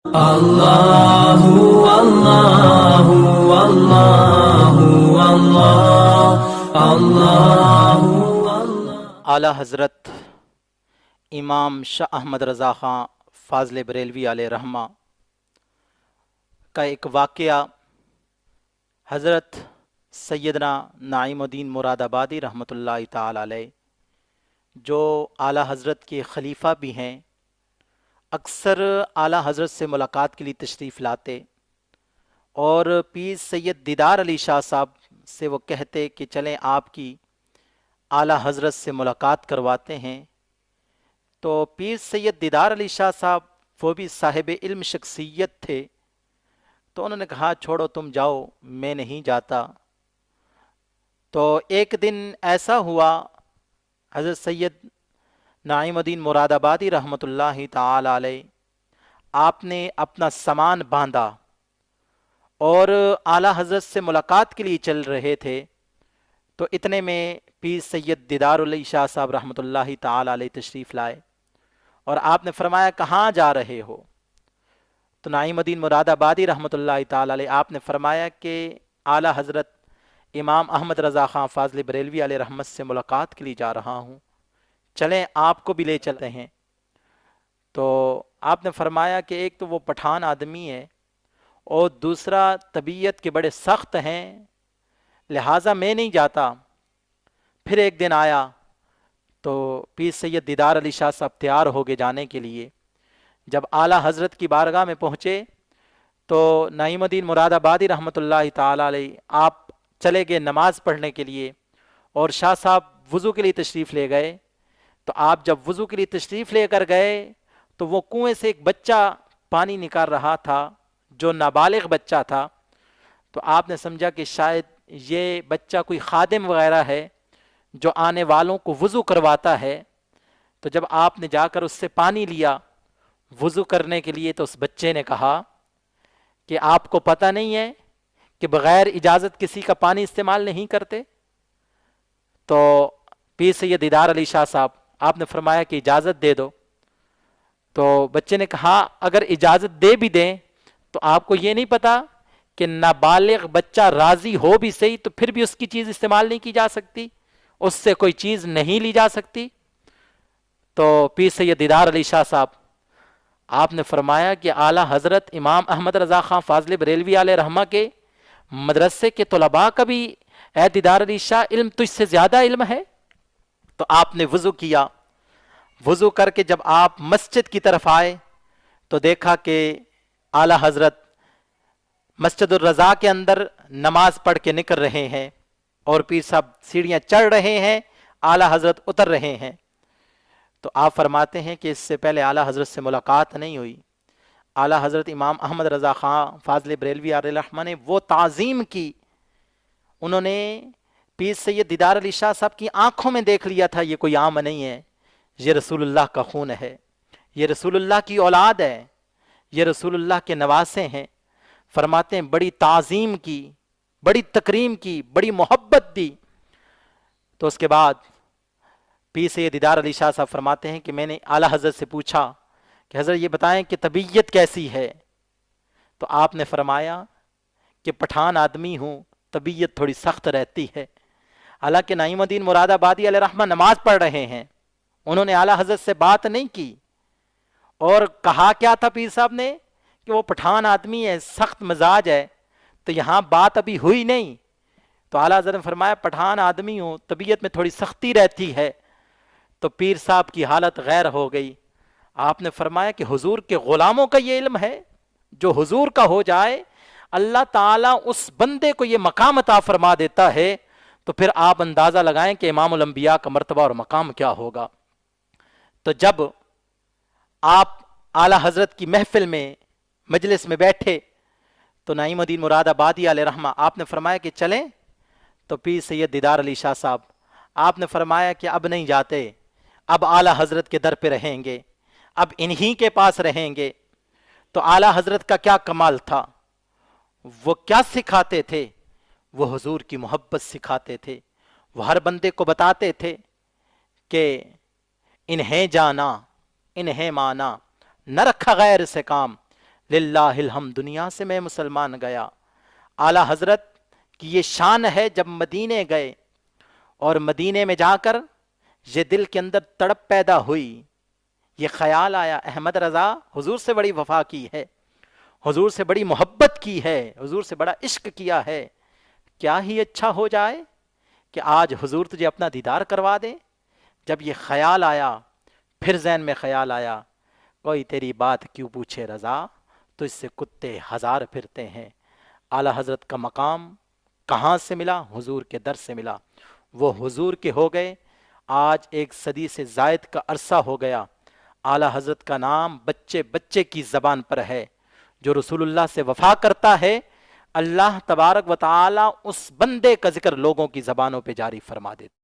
اللہ اللہ اللہ اللہ اللہ۔ اعلیٰ حضرت امام شاہ احمد رضا خان فاضل بریلوی علیہ رحمہ کا ایک واقعہ حضرت سیدنا نعیم الدین مراد آبادی رحمۃ اللہ تعالی علیہ، جو اعلیٰ حضرت کے خلیفہ بھی ہیں، اکثر اعلیٰ حضرت سے ملاقات کے لیے تشریف لاتے اور پیر سید دیدار علی شاہ صاحب سے وہ کہتے کہ چلیں آپ کی اعلیٰ حضرت سے ملاقات کرواتے ہیں۔ تو پیر سید دیدار علی شاہ صاحب وہ بھی صاحب علم شخصیت تھے، تو انہوں نے کہا چھوڑو تم جاؤ، میں نہیں جاتا۔ تو ایک دن ایسا ہوا، حضرت سید نعیم الدین مراد آبادی رحمۃ اللہ تعالی علیہ آپ نے اپنا سامان باندھا اور اعلیٰ حضرت سے ملاقات کے لیے چل رہے تھے، تو اتنے میں پیر سید دیدار علی شاہ صاحب رحمۃ اللہ تعالی علیہ تشریف لائے اور آپ نے فرمایا کہاں جا رہے ہو؟ تو نعیم الدین مراد آبادی رحمۃ اللہ تعالی علیہ آپ نے فرمایا کہ اعلیٰ حضرت امام احمد رضا خان فاضل بریلوی علیہ رحمت سے ملاقات کے لیے جا رہا ہوں، چلیں آپ کو بھی لے چلتے ہیں۔ تو آپ نے فرمایا کہ ایک تو وہ پٹھان آدمی ہے اور دوسرا طبیعت کے بڑے سخت ہیں، لہٰذا میں نہیں جاتا۔ پھر ایک دن آیا تو پیر سید دیدار علی شاہ صاحب تیار ہو گئے جانے کے لیے۔ جب اعلیٰ حضرت کی بارگاہ میں پہنچے تو نعیم الدین مراد آبادی رحمۃ اللہ تعالی علیہ آپ چلے گئے نماز پڑھنے کے لیے اور شاہ صاحب وضو کے لیے تشریف لے گئے۔ تو آپ جب وضو کے لیے تشریف لے کر گئے تو وہ کنویں سے ایک بچہ پانی نکال رہا تھا جو نابالغ بچہ تھا، تو آپ نے سمجھا کہ شاید یہ بچہ کوئی خادم وغیرہ ہے جو آنے والوں کو وضو کرواتا ہے۔ تو جب آپ نے جا کر اس سے پانی لیا وضو کرنے کے لیے تو اس بچے نے کہا کہ آپ کو پتہ نہیں ہے کہ بغیر اجازت کسی کا پانی استعمال نہیں کرتے؟ تو پیر سید دیدار علی شاہ صاحب آپ نے فرمایا کہ اجازت دے دو۔ تو بچے نے کہا اگر اجازت دے بھی دیں تو آپ کو یہ نہیں پتا کہ نابالغ بچہ راضی ہو بھی صحیح تو پھر بھی اس کی چیز استعمال نہیں کی جا سکتی، اس سے کوئی چیز نہیں لی جا سکتی؟ تو پیر سید دیدار علی شاہ صاحب آپ نے فرمایا کہ اعلیٰ حضرت امام احمد رضا خان فاضل بریلوی علیہ رحمہ کے مدرسے کے طلباء کا بھی اے دیدار علی شاہ علم تجھ سے زیادہ علم ہے۔ تو آپ نے وضو کیا، وضو کر کے جب آپ مسجد کی طرف آئے تو دیکھا کہ اعلیٰ حضرت مسجد الرضا کے اندر نماز پڑھ کے نکل رہے ہیں اور پیر صاحب سیڑھیاں چڑھ رہے ہیں، اعلیٰ حضرت اتر رہے ہیں۔ تو آپ فرماتے ہیں کہ اس سے پہلے اعلیٰ حضرت سے ملاقات نہیں ہوئی۔ اعلیٰ حضرت امام احمد رضا خان فاضل بریلوی علیہ رحمہ نے وہ تعظیم کی، انہوں نے پیر سید دیدار علی شاہ صاحب کی آنکھوں میں دیکھ لیا تھا یہ کوئی عام نہیں ہے، یہ رسول اللہ کا خون ہے، یہ رسول اللہ کی اولاد ہے، یہ رسول اللہ کے نواسے ہیں۔ فرماتے ہیں بڑی تعظیم کی، بڑی تکریم کی، بڑی محبت دی۔ تو اس کے بعد پیر سید دیدار علی شاہ صاحب فرماتے ہیں کہ میں نے اعلیٰ حضرت سے پوچھا کہ حضرت یہ بتائیں کہ طبیعت کیسی ہے؟ تو آپ نے فرمایا کہ پٹھان آدمی ہوں، طبیعت تھوڑی سخت رہتی ہے۔ حالانکہ نعیم الدین مراد آبادی علیہ رحمہ نماز پڑھ رہے ہیں، انہوں نے اعلیٰ حضرت سے بات نہیں کی، اور کہا کیا تھا پیر صاحب نے کہ وہ پٹھان آدمی ہے، سخت مزاج ہے، تو یہاں بات ابھی ہوئی نہیں۔ تو اعلیٰ حضرت نے فرمایا پٹھان آدمی ہوں، طبیعت میں تھوڑی سختی رہتی ہے۔ تو پیر صاحب کی حالت غیر ہو گئی۔ آپ نے فرمایا کہ حضور کے غلاموں کا یہ علم ہے، جو حضور کا ہو جائے اللہ تعالیٰ اس بندے کو یہ مقام عطا فرما دیتا ہے، تو پھر آپ اندازہ لگائیں کہ امام الانبیاء کا مرتبہ اور مقام کیا ہوگا۔ تو جب آپ اعلیٰ حضرت کی محفل میں مجلس میں بیٹھے تو نعیم الدین مراد آبادی علیہ رحمہ آپ نے فرمایا کہ چلیں؟ تو پیر سید دیدار علی شاہ صاحب آپ نے فرمایا کہ اب نہیں جاتے، اب اعلیٰ حضرت کے در پہ رہیں گے، اب انہی کے پاس رہیں گے۔ تو اعلیٰ حضرت کا کیا کمال تھا، وہ کیا سکھاتے تھے؟ وہ حضور کی محبت سکھاتے تھے۔ وہ ہر بندے کو بتاتے تھے کہ انہیں جانا انہیں مانا، نہ رکھا غیر سے کام، للہ الحمد، دنیا سے میں مسلمان گیا۔ اعلیٰ حضرت کی یہ شان ہے، جب مدینے گئے اور مدینے میں جا کر یہ دل کے اندر تڑپ پیدا ہوئی، یہ خیال آیا احمد رضا حضور سے بڑی وفا کی ہے، حضور سے بڑی محبت کی ہے، حضور سے بڑا عشق کیا ہے، کیا ہی اچھا ہو جائے کہ آج حضور تجھے اپنا دیدار کروا دے۔ جب یہ خیال آیا، پھر ذہن میں خیال آیا، کوئی تیری بات کیوں پوچھے رضا، تو اس سے کتے ہزار پھرتے ہیں۔ اعلیٰ حضرت کا مقام کہاں سے ملا؟ حضور کے در سے ملا، وہ حضور کے ہو گئے۔ آج 1 صدی سے زائد کا عرصہ ہو گیا، اعلیٰ حضرت کا نام بچے بچے کی زبان پر ہے۔ جو رسول اللہ سے وفا کرتا ہے، اللہ تبارک و تعالی اس بندے کا ذکر لوگوں کی زبانوں پہ جاری فرما دیتا ہے۔